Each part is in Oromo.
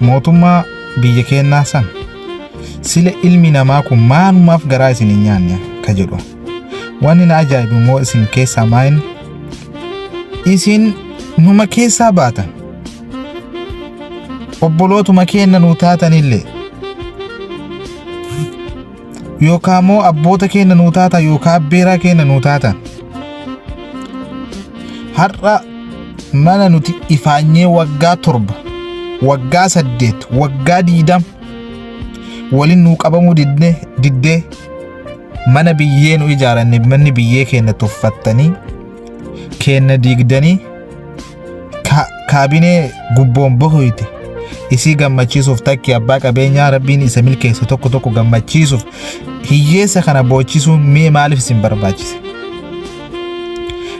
mootummaa biyya keenyaa san sila ilmi namaa kun maanumaaf garaa isin hin nyaanne ka jedhu. Wanni na ajaa'ibu immoo isin keessaa maayin isin numa keessaa baatan obbolootuma keenya nuu taatanillee yookaan immoo abboota keenya nuu taatan yookaan abbeeraa keenya nuu taatan har'a mana nuti ifaanyee waggaa 7 waggaa 8 waggaa 20 waliin nuu qabamuu diddee mana biyyee nu ijaaranne manni biyyee keenya tuffattanii keenya diigdanii kaabinee gubboon bahoyte isii gammachiisuuf takki abbaa qabeenyaa rabbiin isa milkeessu tokko gammachiisuuf hiyyeessa kana boochisuun mee maaliif isin barbaachise?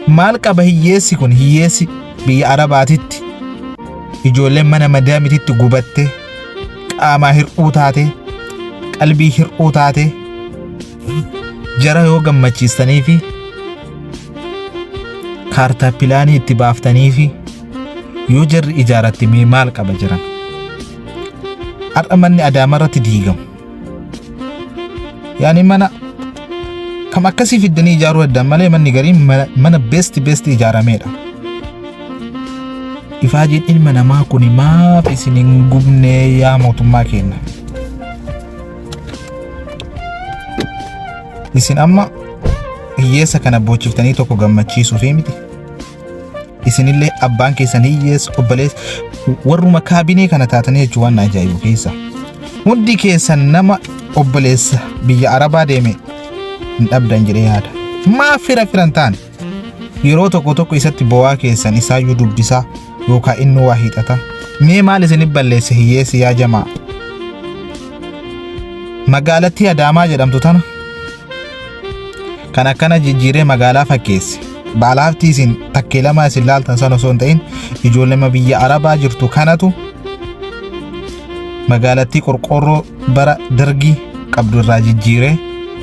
Maal qaba hiyyeessi kun? Hiyyeessi biyya Arabaatitti ijoolleen mana madaamititti gubatte qaamaa hir'uu taate qalbii hir'uu taate jara yoo gammachiistanii fi kaartaa pilaanii itti baaftanii fi yoo jarri ijaaratti mee maal qaba jiran? Har'a manni Adaamarratti diigamu yaani mana kam akkasii fiddanii ijaaruu addan malee manni gariin mana best ijaarameedha. Ifaajiin ilma namaa kun maaf isin hin gubne yaa mootummaa keenya? Isin amma hiyyeessa kana boochiftanii tokko gammachiisuuf miti. Isinillee abbaan keessan hiyyeessa obboleessa warruma kaabinee kana taatanii jechuun waan ajaa'ibu keessa. Hundi keessan nama obboleessa biyya Arabaa deeme hin dhabdan jedhee yaada. Maaf firan taane yeroo tokko isatti bo'aa keessan isaayyuu dubbisaa yookaan inni waa hiixata. Mee maal isin balleesse hiyyeessi yaa jamaa? Magaalattii Adaamaa jedhamtu tana kan akkana jijjiiree magaalaa fakkeesse. Baalaaftii isin takkee lama isin laaltan sana osoo hin ta'in ijoollee biyya Arabaa jirtu kanatu magaalattii qorqorroo bara dargii qabdu irraa jijjiiree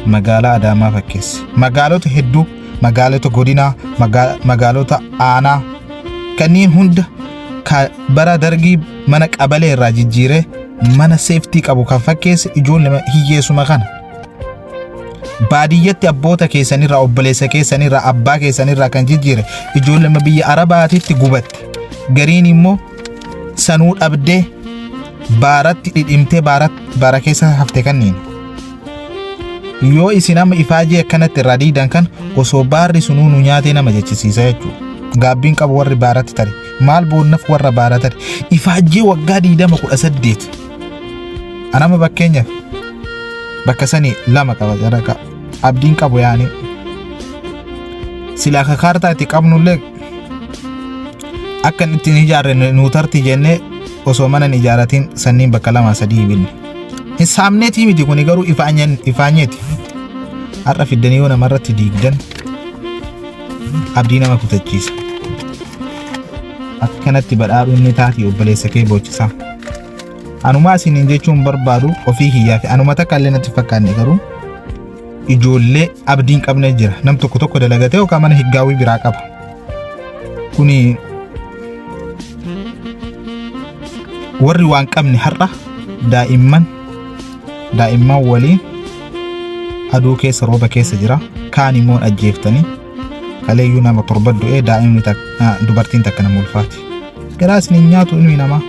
magaalaa Adaamaa fakkeesse. Magaalota hedduu, magaalota godinaa, magaalota aanaa kanneen hunda bara dargii mana qabalee irraa jijjiiree mana seeftii qabu kan fakkeesse ijoollee hiyyeessuma kana. Baadiyyatti abboota keessanirraa obboleessa keessanirraa abbaa keessanirraa kan jijjiire ijoollee biyya Arabaatitti gubatte. Gariin immoo sanuu dhabdee baaratti dhidhimtee baara keessa hafte kanniin. Yoo isin amma ifaajii akkanatti irraa diidan kan osoo baarri sunuu nu nyaatee nama jechisiisa jechuudha. Gaabbiin qabu warri baaratti tare maal boonnaf warra baara tare ifaajii waggaa 2018 anama bakkeenyaaf bakka sanii 2 qaba jaraka abdiin qabu yaani silaa ka kaartaa itti qabnullee akkan ittiin ijaarre nu tarti jennee osoo mana ijaaratiin sanniin bakka 2-3 binne. Hin saamneetii miti kuni garuu ifaanyeeti. Har'a fiddanii yoo namarratti diigdan abdii nama kutachiisa. Akkanatti badhaadhu inni taati obboleessa kee boochisaa. Anumaa isiniin jechuun barbaadu ofii hiyyaa fi anuma takka illee natti fakkaanne garuu ijoollee abdiin qabne jira. Nam tokko dalagatee yookaan mana higgaawii biraa qaba. Kuni warri waan qabne har'a daa'imman waliin aduu keessa rooba keessa jira. Kaan immoo ajjeeftanii kaleeyyuu nama 7 du'ee daa'imni dubartiin takka nama ulfaati. Garaa isiniin nyaatu ilmi namaa.